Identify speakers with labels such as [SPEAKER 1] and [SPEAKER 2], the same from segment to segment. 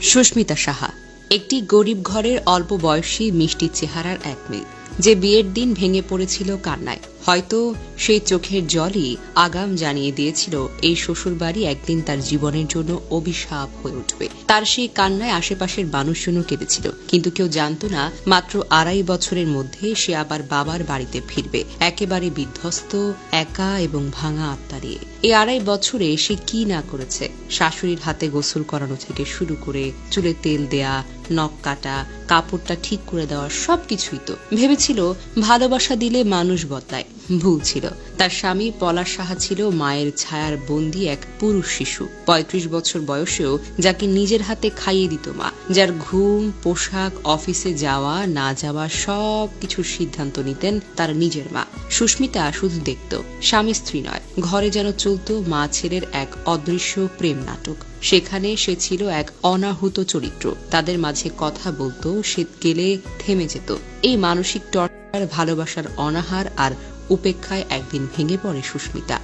[SPEAKER 1] সুস্মিতা সাহা একটি গরিব ঘরের অল্প বয়সী মিষ্টি চেহারার এক মেয়ে, যে বিয়ের দিন ভেঙে পড়েছিল কান্নায়। হয়তো সেই চোখের জলই আগাম জানিয়ে দিয়েছিল এই শ্বশুরবাড়ি একদিন তার জীবনের জন্য অভিশাপ হয়ে উঠবে। তার সেই কান্নায় আশেপাশের মানুষজনও কেঁদেছিল, কিন্তু কেউ জানতো না মাত্র 2.5 বছরের মধ্যে সে আবার বাবার বাড়িতে ফিরবে, একেবারে বিধ্বস্ত, একা এবং ভাঙা আত্মা নিয়ে। এই 2.5 বছরে সে কি না করেছে। শাশুড়ির হাতে গোসল করানো থেকে শুরু করে চুলে তেল দেয়া, নখ কাটা, কাপড়টা ঠিক করে দেওয়া, সবকিছুই তো ভেবেছিল ভালোবাসা দিলে মানুষ বদলায়। ভুল ছিল। তার স্বামী পলাশ সাহা ছিল মায়ের ছায়ার বন্দী এক পুরুষ শিশু, 35 বছর বয়সেও যাকে নিজের হাতে খাইয়ে দিত মা, যার ঘুম, পোশাক, অফিসে যাওয়া না যাওয়া সবকিছুর সিদ্ধান্ত নিতেন তার নিজের মা। সুস্মিতা শুধু দেখত, স্বামী স্ত্রী নয়, ঘরে যেন চলত মা ছেলের এক অদৃশ্য প্রেম নাটক। সেখানে সে ছিল এক অনাহুত চরিত্র। তাদের মাঝে কথা বলতো, সে গেলে থেমে যেত। এই মানসিক টর্চার, ভালোবাসার অনাহার আর উপেক্ষায় একদিন ভেঙে পড়ে সুস্মিতা।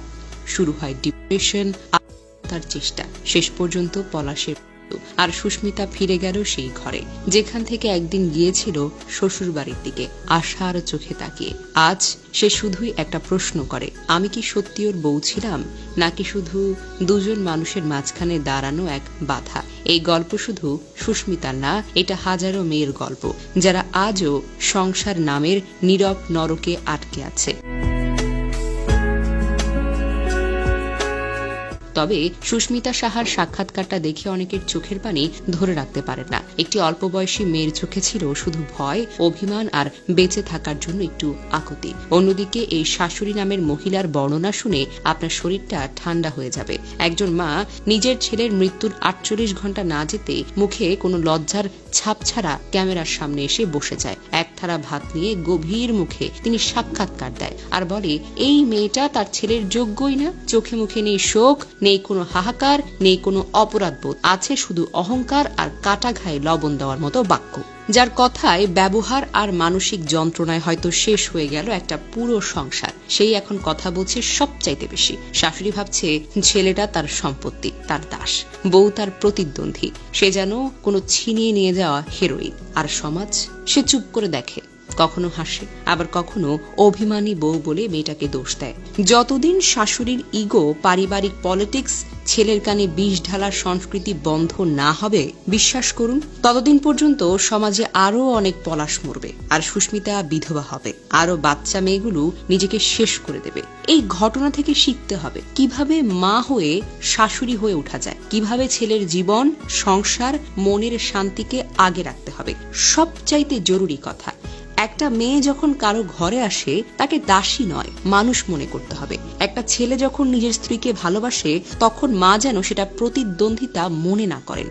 [SPEAKER 1] শুরু হয় ডিপ্রেশন, তার চেষ্টা, শেষ পর্যন্ত পলাশের। আর সুস্মিতা ফিরে গেল সেই ঘরে, যেখান থেকে একদিন গিয়েছিল শ্বশুর বাড়ির দিকে আশার চোখে তাকিয়ে। আজ সে শুধুই একটা প্রশ্ন করে, আমি কি সত্যি ওর বউ ছিলাম, নাকি শুধু দুজন মানুষের মাঝখানে দাঁড়ানো এক বাধা? এই গল্প শুধু সুস্মিতার না, এটা হাজারো মেয়ের গল্প, যারা আজও সংসার নামের নীরব নরকে আটকে আছে। তবে সুস্মিতা সাহার সাক্ষাৎকারটা দেখে অনেকের চোখের পানি ধরে রাখতে পারেন না। একটি অল্প বয়সী মেয়ের চোখে ছিল শুধু ভয়, অভিমান আর বেঁচে থাকার জন্য একটু আকুতি। অন্যদিকে এই শাশুড়ি নামের মহিলার বর্ণনা শুনে আপনার শরীরটা ঠান্ডা হয়ে যাবে। একজন মা নিজের ছেলের মৃত্যুর 48 ঘন্টা না যেতে মুখে কোনো লজ্জার ছাপ ছাড়া ক্যামেরার সামনে এসে বসে যায়। এক থালা ভাত নিয়ে গভীর মুখে তিনি সাক্ষাৎকার দেয় আর বলে, এই মেয়েটা তার ছেলের যোগ্যই না। চোখে মুখে নেই শোক, নেই কোনো হাহাকার, নেই কোনো অপরাধবোধ, আছে শুধু অহংকার আর কাটা ঘায়ে লবণ দেওয়ার মতো বাক্য, যার কথায়, ব্যবহার আর মানসিক যন্ত্রণায় হয়তো শেষ হয়ে গেল একটা পুরো সংসার। সেই এখন কথা বলছে সবচাইতে বেশি। শাশুড়ি ভাবছে ছেলেটা তার সম্পত্তি, তার দাস, বউ তার প্রতিদ্বন্দ্বী, সে যেন কোনো ছিনিয়ে নিয়ে যাওয়া হেরোইন। আর সমাজ, সে চুপ করে দেখে, কখনো হাসে, আবার কখনো অভিমানী বউ বলে মেয়েটাকে দোষ দেয়। যতদিন শাশুড়ির ইগো, পারিবারিক পলিটিক্স, ছেলের কানে বিষ ঢালার সংস্কৃতি বন্ধ না হবে, বিশ্বাস করুন, ততদিন পর্যন্ত সমাজে আরো অনেক পলাশ মরবে, আর সুস্মিতা বিধবা হবে, আরো বাচ্চা মেয়েগুলো নিজেকে শেষ করে দেবে। এই ঘটনা থেকে শিখতে হবে কিভাবে মা হয়ে শাশুড়ি হয়ে ওঠা যায়, কিভাবে ছেলের জীবন, সংসার, মনের শান্তিকে আগে রাখতে হবে। সবচাইতে জরুরি কথা, একটা মেয়ে যখন কারো ঘরে আসে তাকে দাসী নয়, মানুষ মনে করতে হবে। একটা ছেলে যখন নিজের স্ত্রীকে ভালোবাসে, তখন মা যেন সেটা প্রতিদ্বন্দ্বিতা মনে না করেন।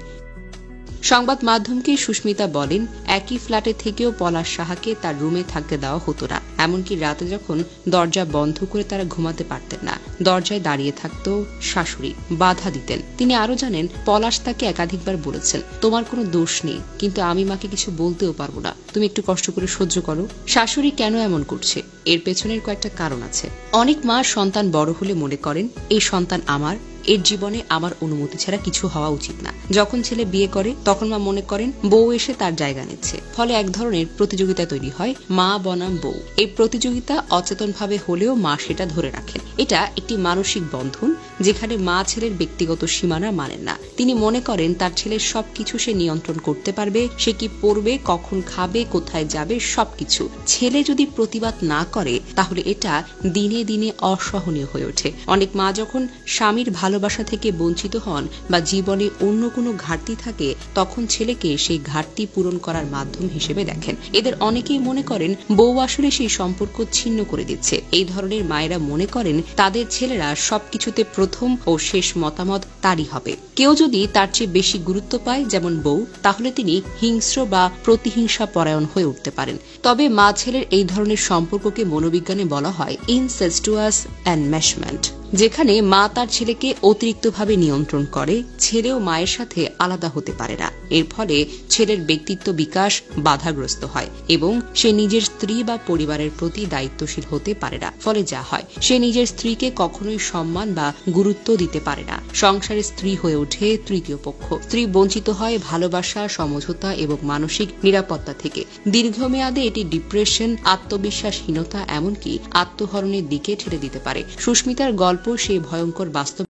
[SPEAKER 1] সংবাদ মাধ্যমকে সুস্মিতা বলেন, একই ফ্ল্যাটে থেকেও পলাশ সাহাকে তার রুমে থাকতে দেওয়া হতো না। এমনকি রাতে যখন দরজা বন্ধ করে তারা ঘুমাতে পারতেন না, দরজায় দাঁড়িয়ে থাকতো শাশুড়ি, বাধা দিতেন। তিনি আরো জানেন, পলাশ তাকে একাধিকবার বলেছেন, তোমার কোনো দোষ নেই, কিন্তু আমি মাকে কিছু বলতেও পারবো না, তুমি একটু কষ্ট করে সহ্য করো। শাশুড়ি কেন এমন করছে? এর পেছনের কয়েকটা কারণ আছে। অনেক মা সন্তান বড় হলে মনে করেন, এই সন্তান আমার, এর জীবনে আমার অনুমতি ছাড়া কিছু হওয়া উচিত না। যখন ছেলে বিয়ে করে, তখন মা মনে করেন বউ এসে তার জায়গা নিচ্ছে। ফলে এক ধরনের প্রতিযোগিতা তৈরি হয়, মা বনাম বউ। এই প্রতিযোগিতা অচেতনভাবে হলেও মা সেটা ধরে রাখেন। এটা একটি মানসিক বন্ধন, যেখানে মা ছেলের ব্যক্তিগত সীমানা মানেন না। তিনি মনে করেন তার ছেলের সবকিছু সে নিয়ন্ত্রণ করতে পারবে, সে কি পড়বে, কখন খাবে, কোথায় যাবে, সবকিছু। ছেলে যদি প্রতিবাদ না করে, তাহলে এটা দিনে দিনে অসহনীয় হয়ে ওঠে। অনেক মা যখন স্বামীর ভালোবাসা থেকে বঞ্চিত হন বা জীবনে অন্য কোনো ঘাটতি থাকে, তখন ছেলেকে সেই ঘাটতি পূরণ করার মাধ্যম হিসেবে দেখেন। এদের অনেকেই মনে করেন বউ আসলে সেই সম্পর্ক ছিন্ন করে দিচ্ছে। এই ধরনের মায়েরা মনে করেন তাদের ছেলেরা সবকিছুতে প্রথম ও শেষ মতামত তারই হবে। কেউ যদি তার চেয়ে বেশি গুরুত্ব পায়, যেমন বউ, তাহলে তিনি হিংস্র বা প্রতিহিংসা পরায়ণ হয়ে উঠতে পারেন। তবে মা ছেলের এই ধরনের সম্পর্ককে মনোবিজ্ঞানে বলা হয় ইনসেস্টুয়াস এনমেশমেন্ট। যেখানে মা তার ছেলেকে অতিরিক্তভাবে নিয়ন্ত্রণ করে, ছেলেও মায়ের সাথে আলাদা হতে পারে না। এর ফলে ছেলের ব্যক্তিত্ব বিকাশ বাধাগ্রস্ত হয় এবং সে নিজের স্ত্রী বা পরিবারের প্রতি দায়িত্বশীল হতে পারে না। ফলে যা হয়, সে নিজের স্ত্রীকে কখনোই সম্মান বা গুরুত্ব দিতে পারে না। সংসারের স্ত্রী হয়ে ওঠে তৃতীয় পক্ষ। স্ত্রী বঞ্চিত হয় ভালোবাসা, সমঝোতা এবং মানসিক নিরাপত্তা থেকে। দীর্ঘমেয়াদে এটি ডিপ্রেশন, আত্মবিশ্বাসহীনতা, এমনকি আত্মহরণের দিকে ঠেলে দিতে পারে। সুস্মিতার গল্প সেই ভয়ঙ্কর বাস্তব